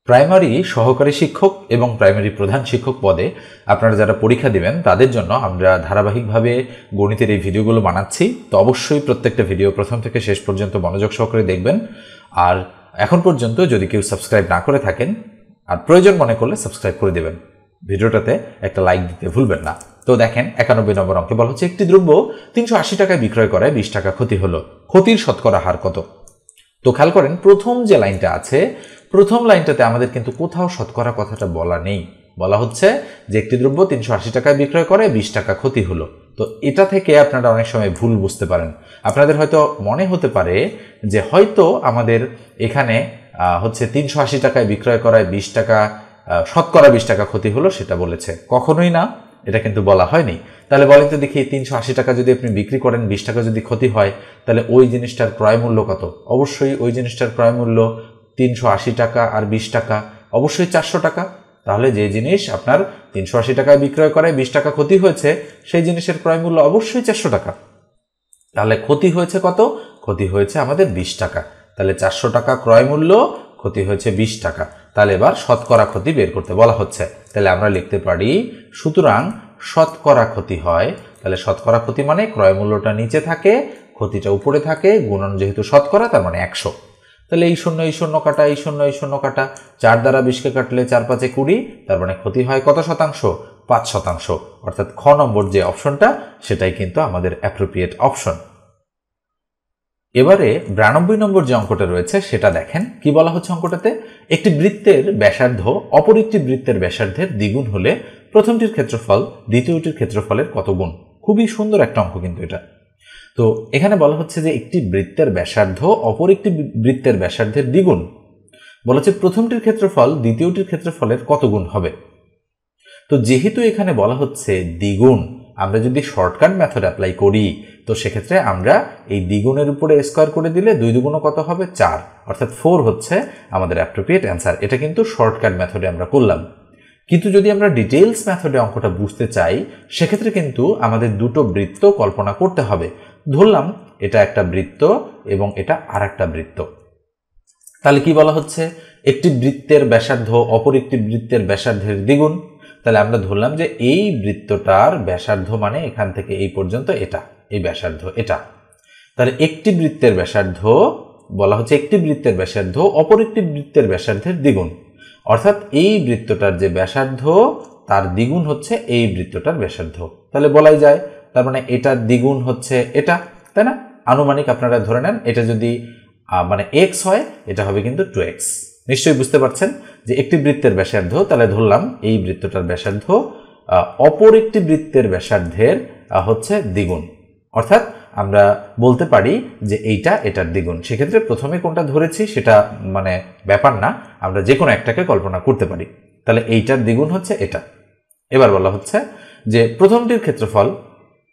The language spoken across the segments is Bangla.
প্রাইমারি সহকারী শিক্ষক এবং প্রাইমারি প্রধান শিক্ষক পদে আপনারা যারা পরীক্ষা দিবেন তাদের জন্য আমরা ধারাবাহিকভাবে গণিতের এই ভিডিওগুলো বানাচ্ছি। তো অবশ্যই প্রত্যেকটা ভিডিও প্রথম থেকে শেষ পর্যন্ত মনোযোগ সহকারে দেখবেন। আর এখন পর্যন্ত যদি কেউ সাবস্ক্রাইব না করে থাকেন আর প্রয়োজন মনে করলে সাবস্ক্রাইব করে দেবেন, ভিডিওটাতে একটা লাইক দিতে ভুলবেন না। তো দেখেন 91 নম্বর অঙ্কে বলা হচ্ছে একটি দ্রব্য 380 টাকায় বিক্রয় করায় 20 টাকা ক্ষতি হলো, ক্ষতির শতকরা হার কত? তো খেয়াল করেন প্রথম যে লাইনটা আছে, প্রথম লাইনটাতে আমাদের কিন্তু কোথাও শতকরা কথাটা বলা নেই। বলা হচ্ছে যে একটি দ্রব্য 380 টাকায় বিক্রয় করে 20 টাকা ক্ষতি হলো। তো এটা থেকে আপনারা অনেক সময় ভুল বুঝতে পারেন। আপনাদের হয়তো মনে হতে পারে যে হয়তো আমাদের এখানে হচ্ছে 380 টাকায় বিক্রয় করায় 20 টাকা শতকরা 20 টাকা ক্ষতি হলো সেটা বলেছে। কখনোই না, এটা কিন্তু বলা হয়নি। তাহলে বলেন তো দেখি 380 টাকা যদি আপনি বিক্রি করেন 20 টাকা যদি ক্ষতি হয় তাহলে ওই জিনিসটার ক্রয় মূল্য কত? অবশ্যই ওই জিনিসটার ক্রয় মূল্য 380 টাকা আর 20 টাকা অবশ্যই 400 টাকা। তাহলে যে জিনিস আপনার 380 টাকায় বিক্রয় করে 20 টাকা ক্ষতি হয়েছে সেই জিনিসের ক্রয় মূল্য অবশ্যই 400 টাকা। তাহলে ক্ষতি হয়েছে কত? ক্ষতি হয়েছে আমাদের 20 টাকা। তাহলে 400 টাকা ক্রয় মূল্য, ক্ষতি হয়েছে 20 টাকা। তাহলে এবার শতকরা ক্ষতি বের করতে বলা হচ্ছে। তাহলে আমরা লিখতে পারি সুতরাং শতকরা ক্ষতি হয়। তাহলে শতকরা ক্ষতি মানে ক্রয় মূল্যটা নিচে থাকে, ক্ষতিটা উপরে থাকে, গুণন যেহেতু শতকরা তার মানে 100। তাহলে এই শূন্য কাটা, এই শূন্য কাটা, 4 দ্বারা 20কে কাটলে 4 5 20, তার মানে ক্ষতি হয় কত শতাংশ? 5%। অর্থাৎ খ নম্বর যে অপশনটা সেটাই কিন্তু আমাদের অ্যাপ্রোপ্রিয়েট অপশন। এবারে 92 নম্বর যে অঙ্কটা রয়েছে সেটা দেখেন কি বলা হচ্ছে অঙ্কটাতে। একটি বৃত্তের ব্যাসার্ধ অপর একটি বৃত্তের ব্যাসার্ধের দ্বিগুণ হলে প্রথমটির ক্ষেত্রফল দ্বিতীয়টির ক্ষেত্রফলের কত গুণ? খুবই সুন্দর একটা অঙ্ক কিন্তু এটা। তো এখানে বলা হচ্ছে যে একটি বৃত্তের ব্যাসার্ধ অপর একটি বৃত্তের ব্যাসার্ধের দ্বিগুণ। বলা হচ্ছে প্রথমটির ক্ষেত্রফল দ্বিতীয়টির ক্ষেত্রফলের কত গুণ হবে? তো যেহেতু এখানে বলা হচ্ছে দ্বিগুণ, আমরা যদি শর্টকাট মেথড অ্যাপ্লাই করি তো সেক্ষেত্রে আমরা এই দ্বিগুণের উপরে স্কোয়ার করে দিলে 2 দুগুণ কত হবে? 4, অর্থাৎ 4 হচ্ছে আমাদের অ্যাপ্রোপ্রিয়েট অ্যান্সার। এটা কিন্তু শর্টকাট মেথডে আমরা করলাম। কিন্তু যদি আমরা ডিটেইলস মেথডে অঙ্কটা বুঝতে চাই সেক্ষেত্রে কিন্তু আমাদের দুটো বৃত্ত কল্পনা করতে হবে। ধরলাম এটা একটা বৃত্ত এবং এটা আর একটা বৃত্ত। তাহলে কি বলা হচ্ছে? একটি বৃত্তের ব্যাসার্ধ অপর একটি বৃত্তের ব্যাসার্ধের দ্বিগুণ। তাহলে আমরা ধরলাম যে এই বৃত্তটার ব্যাসার্ধ মানে এখান থেকে এই পর্যন্ত এটা, এই ব্যাসার্ধ এটা। তাহলে একটি বৃত্তের ব্যাসার্ধ বলা হচ্ছে একটি বৃত্তের ব্যাসার্ধ অপর একটি বৃত্তের ব্যাসার্ধের দ্বিগুণ। অর্থাৎ এই বৃত্তটার যে ব্যাসার্ধ তার দ্বিগুণ হচ্ছে এই বৃত্তটার ব্যাসার্ধ। তাহলে বলাই যায় তার মানে এটার দ্বিগুণ হচ্ছে এটা, তাই না? আনুমানিক আপনারা ধরে নেন এটা যদি মানে x হয় এটা হবে কিন্তু 2x। নিশ্চয়ই বুঝতে পারছেন যে একটি বৃত্তের ব্যাসার্ধ, তাহলে ধরলাম এই বৃত্তটার ব্যাসার্ধ অপর একটি বৃত্তের ব্যাসার্ধের হচ্ছে দ্বিগুণ। অর্থাৎ আমরা বলতে পারি যে এইটা এটার দ্বিগুণ। সেক্ষেত্রে প্রথমে কোনটা ধরেছি সেটা মানে ব্যাপার না, আমরা যে কোনো একটাকে কল্পনা করতে পারি। তাহলে এইটার দ্বিগুণ হচ্ছে এটা। এবার বলা হচ্ছে যে প্রথমটির ক্ষেত্রফল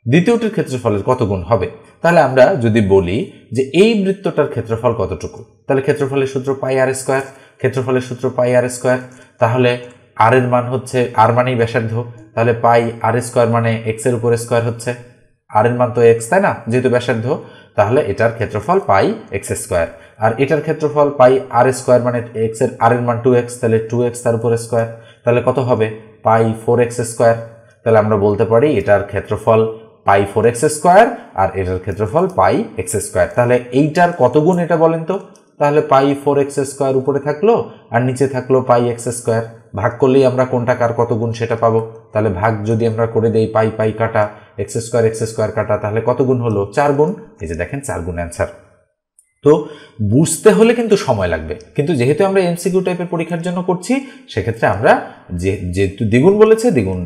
দ্বিতীয়টির ক্ষেত্রফলের কত গুণ হবে? তাহলে আমরা যদি বলি যে এই বৃত্তটার ক্ষেত্রফল কতটুকু, তাহলে ক্ষেত্রফলের সূত্র পাই আর স্কোয়ার, ক্ষেত্রফলের সূত্র পাই আর স্কোয়ার। তাহলে আর এর মান হচ্ছে আর মানেই ব্যাসার্ধ, তাহলে পাই আর স্কোয়ার মানে এক্স এর উপরে স্কোয়ার হচ্ছে, আর এর মান তো এক্স তাই না, যেহেতু ব্যাসার্ধ। তাহলে এটার ক্ষেত্রফল পাই এক্স স্কোয়ার, আর এটার ক্ষেত্রফল পাই আর স্কোয়ার মানে এক্স এর আর এর মান 2x, তাহলে 2x তার উপরে স্কোয়ার। তাহলে কত হবে? পাই 4x স্কোয়ার। তাহলে আমরা বলতে পারি এটার ক্ষেত্রফল পাই 4x স্কোয়ার আর এটার ক্ষেত্রফল পাই এক্স স্কোয়ার। তাহলে এইটার কত গুণ এটা বলেন তো? তাহলে পাই 4x স্কোয়ার উপরে থাকলো আর নিচে থাকলো পাই এক্স স্কোয়ার। ভাগ করলেই আমরা কোনটা কার কত গুণ সেটা পাবো। তাহলে ভাগ যদি আমরা করে দেই পাই পাই কাটা এক্স স্কোয়ার কাটা, তাহলে কত গুণ হলো? 4 গুণ। এই যে দেখেন 4 গুণ অ্যান্সার। তো বুঝতে হলে কিন্তু সময় লাগবে, কিন্তু যেহেতু আমরা এমসিকিউ টাইপের পরীক্ষার জন্য করছি সেক্ষেত্রে আমরা যেহেতু দ্বিগুণ বলেছে দ্বিগুণ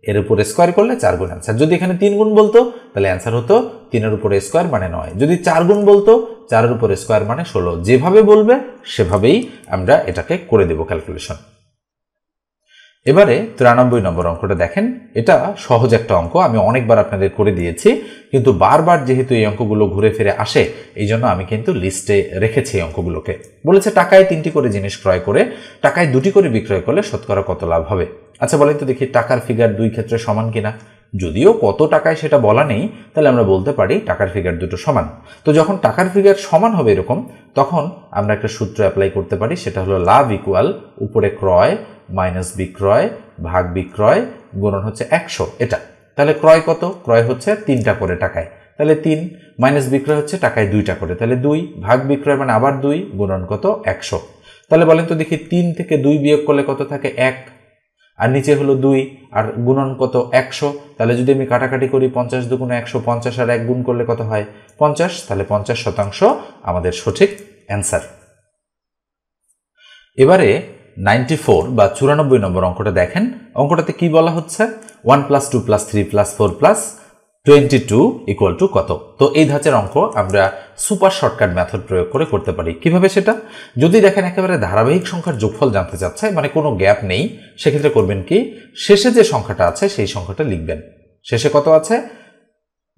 এর উপরে স্কোয়ার করলে 4 গুণ অ্যান্সার। যদি এখানে 3 গুণ বলতো তাহলে অ্যান্সার হতো 3 এর উপরে স্কোয়ার মানে 9। যদি 4 গুণ বলতো 4 এর উপরে স্কোয়ার মানে 16। যেভাবে বলবে সেভাবেই আমরা এটাকে করে দেব ক্যালকুলেশন। এবারে 93 নম্বর অঙ্কটা দেখেন। এটা সহজ একটা অঙ্ক, আমি অনেকবার আপনাদের করে দিয়েছি, কিন্তু বারবার যেহেতু এই অঙ্কগুলো ঘুরে ফিরে আসে এই জন্য আমি কিন্তু লিস্টে রেখেছি এই অঙ্কগুলোকে। বলেছে টাকায় 3টি করে জিনিস ক্রয় করে টাকায় 2টি করে বিক্রয় করলে শতকরা কত লাভ হবে? আচ্ছা বলেন তো দেখি টাকার ফিগার দুই ক্ষেত্রে সমান কিনা। যদিও কত টাকায় সেটা বলা নেই, তাহলে আমরা বলতে পারি টাকার ফিগার দুটো সমান। তো যখন টাকার ফিগার সমান হবে এরকম, তখন আমরা একটা সূত্র অ্যাপ্লাই করতে পারি, সেটা হলো লাভ ইকুয়াল উপরে ক্রয় মাইনাস বিক্রয় ভাগ বিক্রয় গুণন হচ্ছে 100। এটা তাহলে ক্রয় কত? ক্রয় হচ্ছে 3টা করে টাকায়, তাহলে 3 মাইনাস বিক্রয় হচ্ছে টাকায় 2টা করে, তাহলে 2 ভাগ বিক্রয় মানে আবার 2 গুণন কত? 100। তাহলে বলেন তো দেখি 3 থেকে 2 বিয়োগ করলে কত থাকে? 1, আর নিচে হলো 2 আর গুণন কত? 100। তাহলে যদি আমি কাটাকাটি করি 50 দুগুণে 100, 50 আর 1 গুণ করলে কত হয়? 50। তাহলে 50% আমাদের সঠিক অ্যান্সার। এবারে 94 বা 94 নম্বর অঙ্কটা দেখেন। অঙ্কটাতে কি বলা হচ্ছে? 1 + 2 + 3 + 4 + 22 ইকুয়াল টু কত? তো এই ধাঁচের অঙ্ক আমরা সুপার শর্টকাট মেথড প্রয়োগ করে করতে পারি। কিভাবে সেটা? যদি দেখেন একেবারে ধারাবাহিক সংখ্যার যোগফল জানতে চাচ্ছে, মানে কোনো গ্যাপ নেই, সেক্ষেত্রে করবেন কি, শেষে যে সংখ্যাটা আছে সেই সংখ্যাটা লিখবেন। শেষে কত আছে?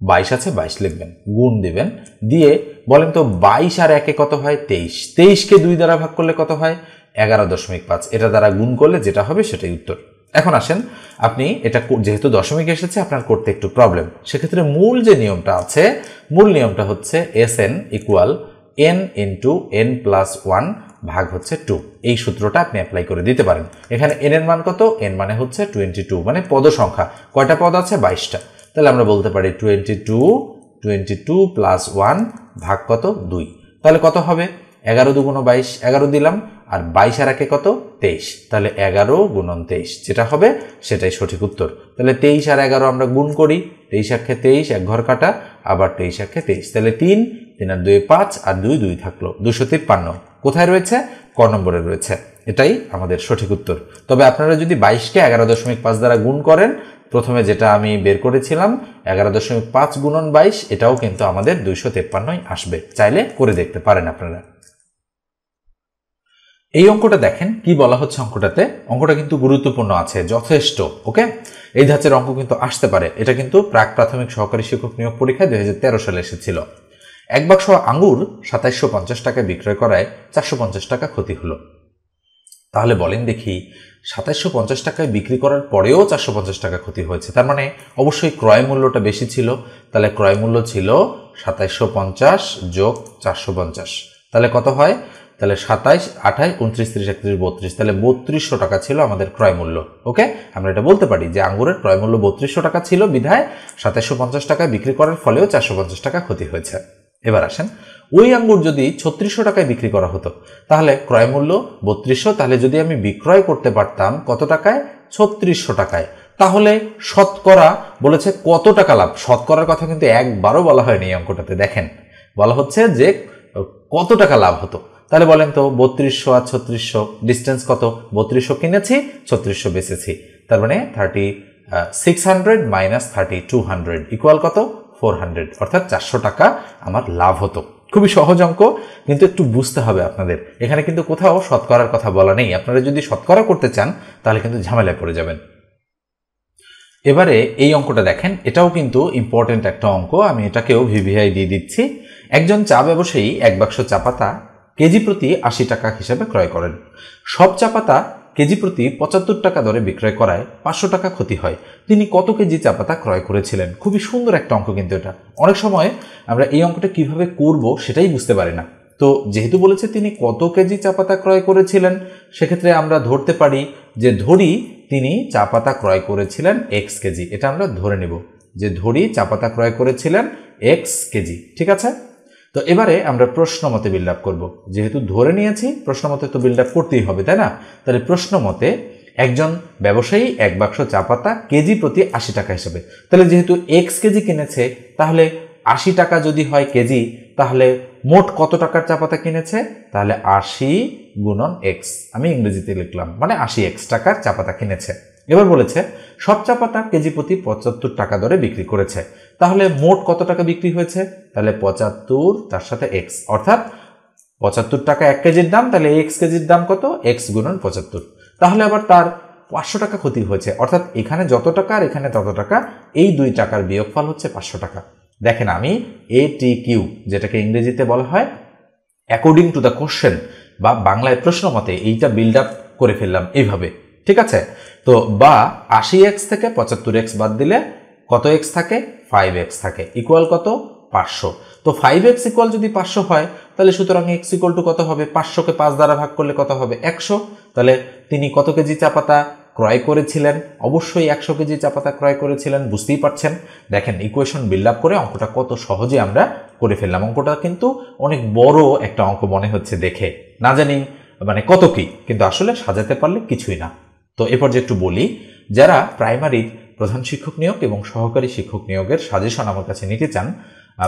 22 আছে, 22 লিখবেন, গুণ দিবেন, দিয়ে বলেন তো 22 আর 1 কত হয়? 23। 23কে 2 দ্বারা ভাগ করলে কত হয়? 11.5। এটা দ্বারা গুণ করলে যেটা হবে সেটাই উত্তর। এখন আসেন, আপনি এটা যেহেতু দশমিক এসেছে আপনার করতে একটু প্রবলেম, সেক্ষেত্রে মূল যে নিয়মটা আছে, মূল নিয়মটা হচ্ছে SN equal n into n plus 1 ভাগ হচ্ছে 2। এই সূত্রটা আপনি অ্যাপ্লাই করে দিতে পারেন। এখানে n এর মান কত? n মানে হচ্ছে 22, মানে পদ সংখ্যা। কয়টা পদ আছে? 22টা। তাহলে আমরা বলতে পারি 22 প্লাস 1 ভাগ কত? 2। তাহলে কত হবে? 11 দুগুণ 22, 11 দিলাম, আর 22 আর 1 কত? 23। তাহলে 11 গুণন 23 যেটা হবে সেটাই সঠিক উত্তর। তাহলে 23 আর 11 আমরা গুণ করি, 23 আর 23 এক ঘর কাটা, আবার 23 আর 23, তাহলে 3 আর 2 5 আর 2 2 থাকলো, 253। কোথায় রয়েছে? ক নম্বরে রয়েছে। এটাই আমাদের সঠিক উত্তর। তবে আপনারা যদি 22কে 11.5 দ্বারা গুণ করেন, প্রথমে যেটা আমি বের করেছিলাম 11.5 গুণন 22, এটাও কিন্তু আমাদের 253 আসবে। চাইলে করে দেখতে পারেন আপনারা। এই অঙ্কটা দেখেন কি বলা হচ্ছে অঙ্কটাতে। অঙ্কটা কিন্তু গুরুত্বপূর্ণ আছে যথেষ্ট। ওকে, এই ধাঁচের অঙ্ক কিন্তু আসতে পারে। এটা কিন্তু প্রাক প্রাথমিক সহকারী শিক্ষক নিয়োগ পরীক্ষায় 2013 সালে এসেছিল। এক বাক্স আঙ্গুর 2750 টাকায় বিক্রয় করায় 450 টাকা ক্ষতি হলো। তাহলে বলেন দেখি 2750 টাকায় বিক্রি করার পরেও 450 টাকা ক্ষতি হয়েছে, তার মানে অবশ্যই ক্রয় মূল্যটা বেশি ছিল। তাহলে ক্রয় মূল্য ছিল 2750 যোগ 450, তাহলে কত হয়? তাহলে 27, 28, 29, 30, 31, 32, তাহলে 3200 টাকা ছিল আমাদের ক্রয় মূল্য। ওকে, আমরা এটা বলতে পারি যে আঙ্গুরের ক্রয় মূল্য 3200 টাকা ছিল, বিধায় 2750 টাকায় বিক্রি করার ফলেও 450 টাকা ক্ষতি হয়েছে। এবার আসেন, ওই আঙ্গুর যদি 3600 টাকায় বিক্রি করা হতো, তাহলে ক্রয় মূল্য 3200, তাহলে যদি আমি বিক্রয় করতে পারতাম কত টাকায়? 3600 টাকায়, তাহলে শতকরা বলেছে কত টাকা লাভ। শতকরার কথা কিন্তু একবারও বলা হয়নি এই অঙ্কটাতে। দেখেন বলা হচ্ছে যে কত টাকা লাভ হতো। তাহলে বলেন তো 3200 আর 3600 ডিস্টেন্স কত? 3200 কিনেছি, 3600 বেচেছি, তার মানে 3600 মাইনাস 3200 ইকুয়াল কত? 400, অর্থাৎ 400 টাকা আমার লাভ হতো। খুবই সহজ অঙ্ক, কিন্তু একটু বুঝতে হবে আপনাদের। এখানে কিন্তু কোথাও শতকরার কথা বলা নেই। আপনারা যদি শতকরা করতে চান তাহলে কিন্তু ঝামেলায় পড়ে যাবেন। এবারে এই অঙ্কটা দেখেন, এটাও কিন্তু ইম্পর্টেন্ট একটা অঙ্ক। আমি এটাকেও ভিভিআই দিয়ে দিচ্ছি। একজন চা ব্যবসায়ী এক বাক্স চা পাতা কেজি প্রতি 80 টাকা হিসাবে ক্রয় করেন। সব চা পাতা কেজি প্রতি 75 টাকা দরে বিক্রয় করায় 500 টাকা ক্ষতি হয়। তিনি কত কেজি চা পাতা ক্রয় করেছিলেন? খুবই সুন্দর একটা অঙ্ক কিন্তু এটা। অনেক সময় আমরা এই অঙ্কটা কিভাবে করব সেটাই বুঝতে পারি না। তো যেহেতু বলেছে তিনি কত কেজি চা পাতা ক্রয় করেছিলেন, সেক্ষেত্রে আমরা ধরতে পারি যে ধরি তিনি চা পাতা ক্রয় করেছিলেন x কেজি। এটা আমরা ধরে নেব যে ধরি চা পাতা ক্রয় করেছিলেন x কেজি। ঠিক আছে, তো এবারে আমরা প্রশ্ন মতে বিল্ড আপ করবো। যেহেতু ধরে নিয়েছি, প্রশ্ন মতে তো বিল্ড আপ করতেই হবে, তাই না? তাহলে প্রশ্ন মতে একজন ব্যবসায়ী এক বাক্স চা পাতা কেজি প্রতি 80 টাকা হিসেবে, তাহলে যেহেতু x কেজি কিনেছে, তাহলে 80 টাকা যদি হয় কেজি, তাহলে মোট কত টাকার চা পাতা কিনেছে? তাহলে 80 গুণন x, আমি ইংরেজিতে লিখলাম, মানে 80x টাকার চা পাতা কিনেছে। এবার বলেছে সব চা পাতা কেজি প্রতি 75 টাকা দরে বিক্রি করেছে, তাহলে মোট কত টাকা বিক্রি হয়েছে? তাহলে 75 তার সাথে x, অর্থাৎ 75 টাকা 1 কেজির দাম, তাহলে x কেজির দাম কত? x গুণন 75। তাহলে আবার তার 500 টাকা ক্ষতি হয়েছে, অর্থাৎ এখানে যত টাকা আর এখানে তত টাকা, এই 2 টাকার বিয়োগফল হচ্ছে 500 টাকা। দেখেন আমি ATQ, যেটাকে ইংরেজিতে বলা হয় অ্যাকর্ডিং টু দ্য কোশ্চেন, বা বাংলায় প্রশ্ন মতে, এইটা বিল্ড আপ করে ফেললাম এইভাবে। ঠিক আছে, তো বা 80x থেকে 75x বাদ দিলে কত এক্স থাকে 5x থাকে ইকুয়াল কত 500। তো 5x ইকুয়াল যদি 500 হয় তাহলে সুতরাং x ইকুয়াল টু কত হবে 500 কে 5 দ্বারা ভাগ করলে কত হবে 100। তাহলে তিনি কত কেজি চা পাতা ক্রয় করেছিলেন? অবশ্যই 100 কেজি চা পাতা ক্রয় করেছিলেন, বুঝতেই পারছেন। দেখেন ইকুয়েশন বিল্ড আপ করে অঙ্কটা কত সহজে আমরা করে ফেললাম। অঙ্কটা কিন্তু অনেক বড় একটা অঙ্ক মনে হচ্ছে দেখে, না জানি মানে কত কি, কিন্তু আসলে সাজাতে পারলে কিছুই না। তো এরপর যে একটু বলি, যারা প্রাইমারির প্রধান শিক্ষক নিয়োগ এবং সহকারী শিক্ষক নিয়োগের সাজেশন আমার কাছে নিতে চান,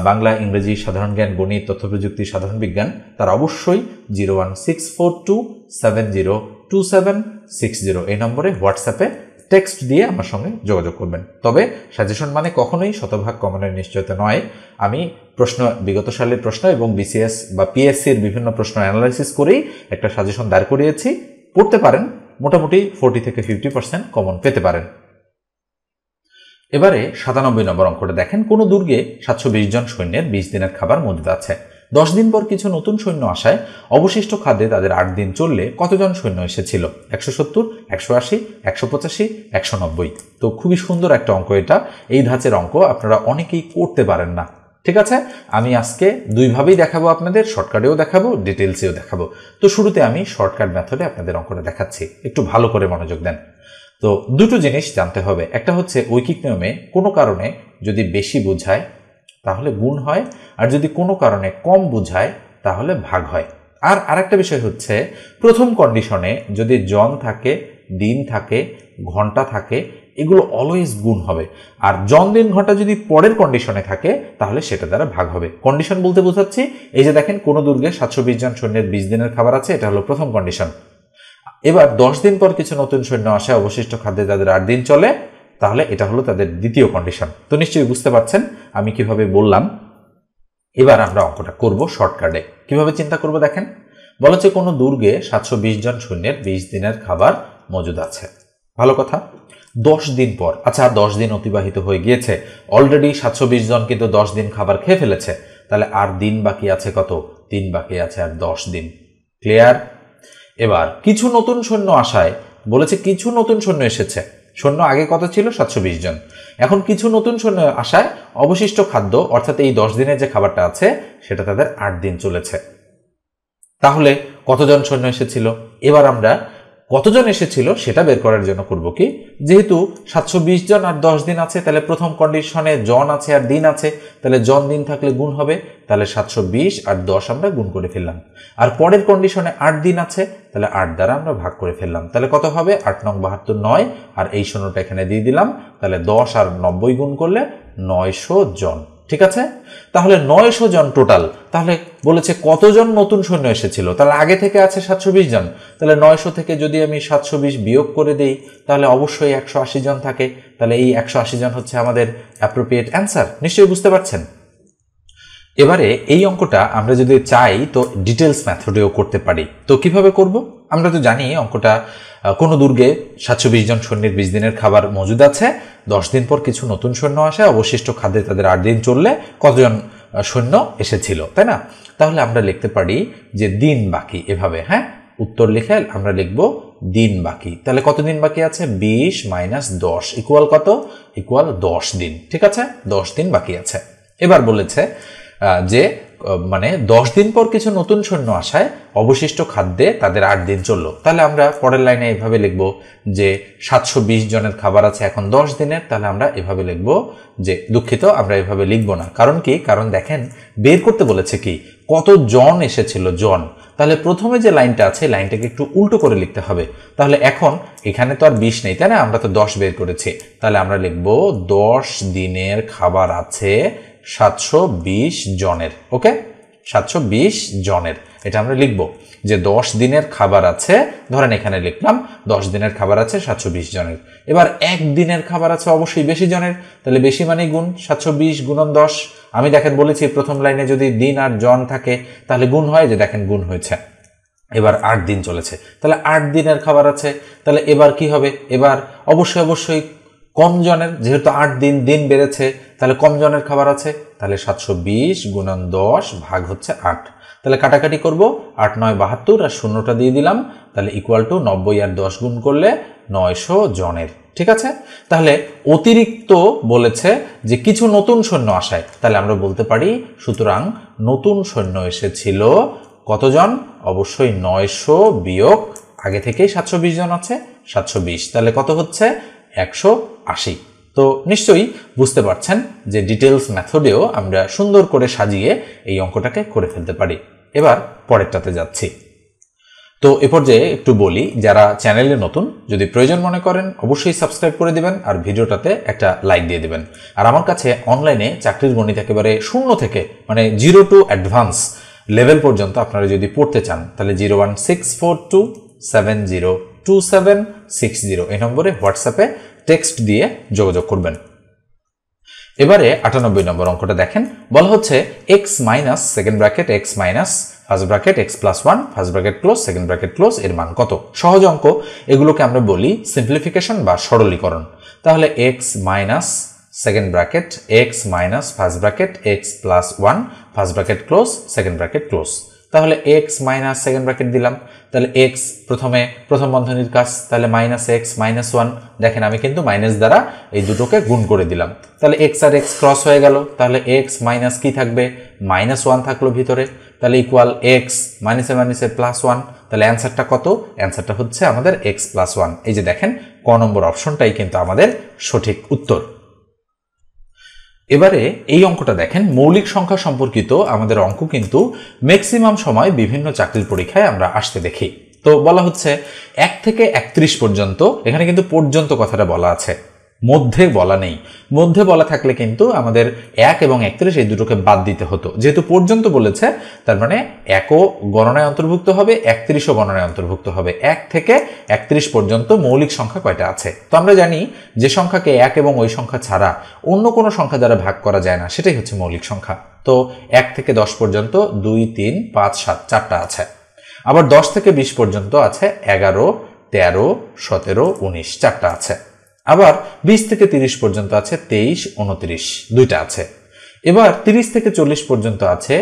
বাংলা, ইংরেজি, সাধারণ জ্ঞান, গণিত, তথ্য প্রযুক্তি, সাধারণ বিজ্ঞান, তারা অবশ্যই 01642702760 এই নম্বরে হোয়াটসঅ্যাপে টেক্সট দিয়ে আমার সঙ্গে যোগাযোগ করবেন। তবে সাজেশন মানে কখনোই শতভাগ কমনের নিশ্চয়তা নয়। আমি প্রশ্ন, বিগত সালের প্রশ্ন এবং বিসিএস বা পিএসসির বিভিন্ন প্রশ্ন অ্যানালাইসিস করেই একটা সাজেশন দাঁড় করিয়েছি। পড়তে পারেন, মোটামুটি 40 থেকে 50% কমন পেতে পারেন। এবারে 97 নম্বর অঙ্কটা দেখেন, কোন দুর্গে 720 জন সৈন্যের 20 দিনের খাবার মজুদ আছে। 10 দিন পর কিছু নতুন সৈন্য আসায় অবশিষ্ট খাদ্যে তাদের 8 দিন চললে কতজন সৈন্য এসেছিল? 170, 180, 185, 190। তো খুবই সুন্দর একটা অঙ্ক এটা। এই ধাঁচের অঙ্ক আপনারা অনেকেই করতে পারেন না। ঠিক আছে, আমি আজকে দুইভাবেই দেখাবো আপনাদের, শর্টকাটেও দেখাবো, ডিটেলসেও দেখাবো। তো শুরুতে আমি শর্টকাট মেথডে আপনাদের অঙ্কটা দেখাচ্ছি, একটু ভালো করে মনোযোগ দেন। তো দুটো জিনিস জানতে হবে, একটা হচ্ছে ঐকিক নিয়মে কোনো কারণে যদি বেশি বোঝায় তাহলে গুণ হয়, আর যদি কোনো কারণে কম বোঝায় তাহলে ভাগ হয়। আর আরেকটা বিষয় হচ্ছে, প্রথম কন্ডিশনে যদি জন থাকে, দিন থাকে, ঘন্টা থাকে, এগুলো অলওয়েজ গুণ হবে। আর জন, দিন, ঘন্টা যদি পরের কন্ডিশনে থাকে তাহলে সেটা দ্বারা ভাগ হবে। কন্ডিশন বলতে বোঝাচ্ছি, এই যে দেখেন কোন দুর্গে 720 জন সৈন্যের 20 দিনের খাবার আছে, এটা হলো প্রথম কন্ডিশন। এবার 10 দিন পর কিছু নতুন সৈন্য আসে, অবশিষ্ট খাদ্যে তাদের 8 দিন চলে, তাহলে এটা হলো তাদের দ্বিতীয় কন্ডিশন। তো নিশ্চয়ই বুঝতে পারছেন আমি কিভাবে বললাম। এবার আমরা অঙ্কটা করব শর্টকাটে। কিভাবে চিন্তা করব দেখেন, বলা হচ্ছে কোনো দুর্গে 720 জন সৈন্যের 20 দিনের খাবার মজুদ আছে। ভালো কথা। 10 দিন পর, আচ্ছা 10 দিন অতিবাহিত হয়ে গিয়েছে, অলরেডি 720 জন কিন্তু 10 দিন খাবার খেয়ে ফেলেছে, তাহলে আর দিন বাকি আছে কত? 3 বাকি আছে আর 10 দিন। ক্লিয়ার? এবার কিছু নতুন সৈন্য আসায়, বলেছে কিছু নতুন সৈন্য এসেছে, সৈন্য আগে কত ছিল? 720 জন। এখন কিছু নতুন সৈন্য আসায় অবশিষ্ট খাদ্য, অর্থাৎ এই 10 দিনের যে খাবারটা আছে সেটা তাদের 8 দিন চলেছে। তাহলে কতজন সৈন্য এসেছিল? এবার আমরা কতজন এসেছিল সেটা বের করার জন্য করব কি, যেহেতু 720 জন আর 10 দিন আছে, তাহলে প্রথম কন্ডিশনে জন আছে আর দিন আছে, তাহলে জন দিন থাকলে গুণ হবে, তাহলে 720 আর 10 আমরা গুণ করে ফেললাম। আর পরের কন্ডিশনে 8 দিন আছে, তাহলে 8 দ্বারা আমরা ভাগ করে ফেললাম। তাহলে কত হবে? 8 নং 72, 9, আর এই শূন্যটা এখানে দিয়ে দিলাম। তাহলে 10 আর 90 গুণ করলে 900 জন। ঠিক আছে, তাহলে 900 জন টোটাল। তাহলে বলেছে কতজন নতুন সৈন্য এসেছিল, তাহলে আগে থেকে আছে 720 জন, তাহলে 900 থেকে যদি আমি 720 বিয়োগ করে দেই তাহলে অবশ্যই 180 জন থাকে। তাহলে এই 180 জন হচ্ছে আমাদের অ্যাপ্রোপ্রিয়েট অ্যান্সার। নিশ্চয়ই বুঝতে পারছেন। এবারে এই অঙ্কটা আমরা যদি চাই তো ডিটেলস মেথডেও করতে পারি। তো কিভাবে করব? আমরা তো জানি অঙ্কটা, কোনো দুর্গে 720 জন সৈন্যের 20 দিনের খাবার মজুদ আছে, 10 দিন পর কিছু নতুন সৈন্য আসে, অবশিষ্ট খাদ্যে তাদের 8 দিন চললে কতজন সৈন্য এসেছিল, তাই না? তাহলে আমরা লিখতে পারি যে দিন বাকি, এভাবে। হ্যাঁ, উত্তর লিখে আমরা লিখব দিন বাকি। তাহলে কত দিন বাকি আছে? 20 - 10 ইকুয়াল কত? ইকুয়াল 10 দিন। ঠিক আছে, 10 দিন বাকি আছে। এবার বলেছে যে মানে 10 দিন পর কিছু নতুন সৈন্য আসায় অবশিষ্ট খাদ্যে তাদের 8 দিন চললো। তাহলে আমরা পরের লাইনে এভাবে লিখব যে 720 জনের খাবার আছে এখন 10 দিনের, তাহলে আমরা এভাবে লিখব যে, দুঃখিত আমরা এভাবে লিখব না। কারণ কি? কারণ দেখেন বের করতে বলেছে কি, কত জন এসেছিল, জন। তাহলে প্রথমে যে লাইনটা আছে লাইনটাকে একটু উল্টো করে লিখতে হবে। তাহলে এখন এখানে তো আর 20 নেই, তাই না? আমরা তো 10 বের করেছি, তাহলে আমরা লিখব 10 দিনের খাবার আছে 720 জনের। ওকে, 720 জনের, এটা আমরা লিখব যে 10 দিনের খাবার আছে, ধরেন এখানে লিখলাম 10 দিনের খাবার আছে 720 জনের। এবার এক দিনের খাবার আছে অবশ্যই বেশি জনের, তাহলে বেশি মানে গুণ, 720 গুণন 10। আমি দেখেন বলেছি প্রথম লাইনে যদি দিন আর জন থাকে তাহলে গুণ হয়, যে দেখেন গুণ হয়েছে। এবার 8 দিন চলেছে, তাহলে 8 দিনের খাবার আছে, তাহলে এবার কি হবে? এবার অবশ্যই কম জনের, যেহেতু 8 দিন, দিন বেড়েছে, তাহলে কম জনের খাবার আছে, তাহলে 720 গুণন 10 ভাগ হচ্ছে 8। তাহলে কাটাকাটি করব, 8 9 72 আর শূন্যটা দিয়ে দিলাম, তাহলে ইকুয়াল টু 90 আর 10 গুণ করলে 900 জনের। ঠিক আছে, তাহলে অতিরিক্ত বলেছে যে কিছু নতুন সৈন্য আসায়, তাহলে আমরা বলতে পারি সুতরাং নতুন সৈন্য এসেছিল কতজন? অবশ্যই 900 বিয়োগ আগে থেকেই 720 জন আছে, 720, তাহলে কত হচ্ছে? 180। তো নিশ্চয়ই বুঝতে পারছেন যে ডিটেলস মেথডেও আমরা সুন্দর করে সাজিয়ে এই অঙ্কটাকে করে ফেলতে পারি। এবার পরেরটাতে যাচ্ছি। তো এ পর্যায়ে একটু বলি, যারা চ্যানেলে নতুন যদি প্রয়োজন মনে করেন অবশ্যই সাবস্ক্রাইব করে দিবেন আর ভিডিওটাতে একটা লাইক দিয়ে দিবেন। আর আমার কাছে অনলাইনে চাকরির গণিত একেবারে শূন্য থেকে মানে 0 টু অ্যাডভান্স লেভেল পর্যন্ত আপনারা যদি পড়তে চান তাহলে 01642702760 এই নম্বরে হোয়াটসঅ্যাপে টেক্সট দিয়ে যোগাযোগ করবেন। এবারে 98 নম্বর অঙ্কটা দেখেন, বলা হচ্ছে x minus second bracket x minus first bracket x plus 1 first bracket close second bracket close এর মান কত? সহজ অঙ্ক, এগুলোকে আমরা বলি সিম্পলিফিকেশন বা সরলীকরণ। তাহলে x minus second bracket x minus first bracket x plus 1 first bracket close second bracket close, তাহলে x মাইনাস সেকেন্ড ব্র্যাকেট দিলাম, তাহলে x প্রথমে প্রথম বন্ধনীর কাজ, তাহলে মাইনাস x মাইনাস 1, দেখেন আমি কিন্তু মাইনাস দ্বারা এই দুটোকে গুণ করে দিলাম, তাহলে x আর x ক্রস হয়ে গেল, তাহলে x মাইনাস কি থাকবে? মাইনাস 1 থাকলো ভিতরে, তাহলে ইকুয়াল x মাইনাসে মাইনাসে প্লাস 1, তাহলে অ্যান্সারটা কত? অ্যান্সারটা হচ্ছে আমাদের x প্লাস 1। এই যে দেখেন ক নম্বর অপশনটাই কিন্তু আমাদের সঠিক উত্তর। এবারে এই অঙ্কটা দেখেন, মৌলিক সংখ্যা সম্পর্কিত আমাদের অঙ্ক কিন্তু ম্যাক্সিমাম সময় বিভিন্ন চাকরির পরীক্ষায় আমরা আসতে দেখি। তো বলা হচ্ছে 1 থেকে 31 পর্যন্ত, এখানে কিন্তু পর্যন্ত কথাটা বলা আছে, মধ্যে বলা নেই। মধ্যে বলা থাকলে কিন্তু আমাদের 1 এবং 31 এই দুটোকে বাদ দিতে হতো, যেহেতু পর্যন্ত বলেছে তার মানে 1ও গণনায় অন্তর্ভুক্ত হবে, 31ও গণনায় অন্তর্ভুক্ত হবে। 1 থেকে 31 পর্যন্ত মৌলিক সংখ্যা কয়টা আছে? তো আমরা জানি যে সংখ্যাকে 1 এবং ওই সংখ্যা ছাড়া অন্য কোনো সংখ্যা দ্বারা ভাগ করা যায় না, সেটাই হচ্ছে মৌলিক সংখ্যা। তো 1 থেকে 10 পর্যন্ত 2 3 5 7 4টা আছে। আবার 10 থেকে 20 পর্যন্ত আছে 11 13 17 19 4টা আছে। আবার 20 থেকে 30 পর্যন্ত আছে 23 29 2টা আছে। এবার 30 থেকে 40 পর্যন্ত আছে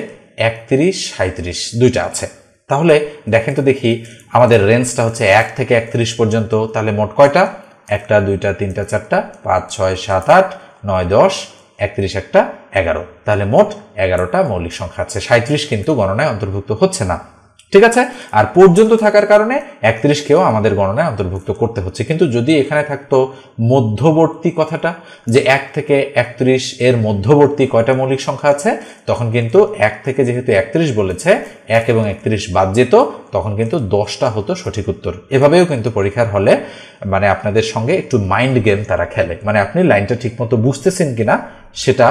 31 37 2টা আছে। তাহলে দেখেন তো দেখি আমাদের রেঞ্জটা হচ্ছে 1 থেকে 31 পর্যন্ত, তাহলে মোট কয়টা? 1টা 2টা 3টা 4টা 5 6 7 8 9 10 31 একটা 11, তাহলে মোট 11টা মৌলিক সংখ্যা আছে। 37 কিন্তু গণনায় অন্তর্ভুক্ত হচ্ছে না। ঠিক আছে, আর পর্যন্ত থাকার কারণে 31কেও আমাদের গণনায় অন্তর্ভুক্ত করতে হচ্ছে। কিন্তু যদি এখানে থাকতো মধ্যবর্তী কথাটা, যে 1 থেকে 31 এর মধ্যবর্তী কয়টা মৌলিক সংখ্যা আছে, তখন কিন্তু 1 থেকে যেহেতু 31 বলেছে 1 এবং 31 বাদ যেত, তখন কিন্তু 10টা হতো সঠিক উত্তর। এভাবেও কিন্তু পরীক্ষার হলে মানে আপনাদের সঙ্গে একটু মাইন্ড গেম তারা খেলে, মানে আপনি লাইনটা ঠিকমতো বুঝতেছেন কিনা সেটা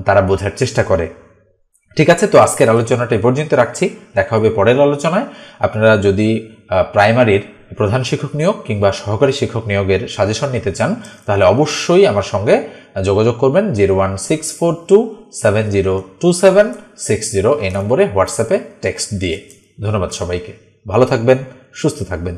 তারা বোঝার চেষ্টা করে। ঠিক আছে, তো আজকের আলোচনাটা এই পর্যন্ত রাখছি, দেখা হবে পরের আলোচনায়। আপনারা যদি প্রাইমারির প্রধান শিক্ষক নিয়োগ কিংবা সহকারী শিক্ষক নিয়োগের সাজেশন নিতে চান তাহলে অবশ্যই আমার সঙ্গে যোগাযোগ করবেন 01642702760 এই নম্বরে হোয়াটসঅ্যাপে টেক্সট দিয়ে। ধন্যবাদ সবাইকে, ভালো থাকবেন, সুস্থ থাকবেন।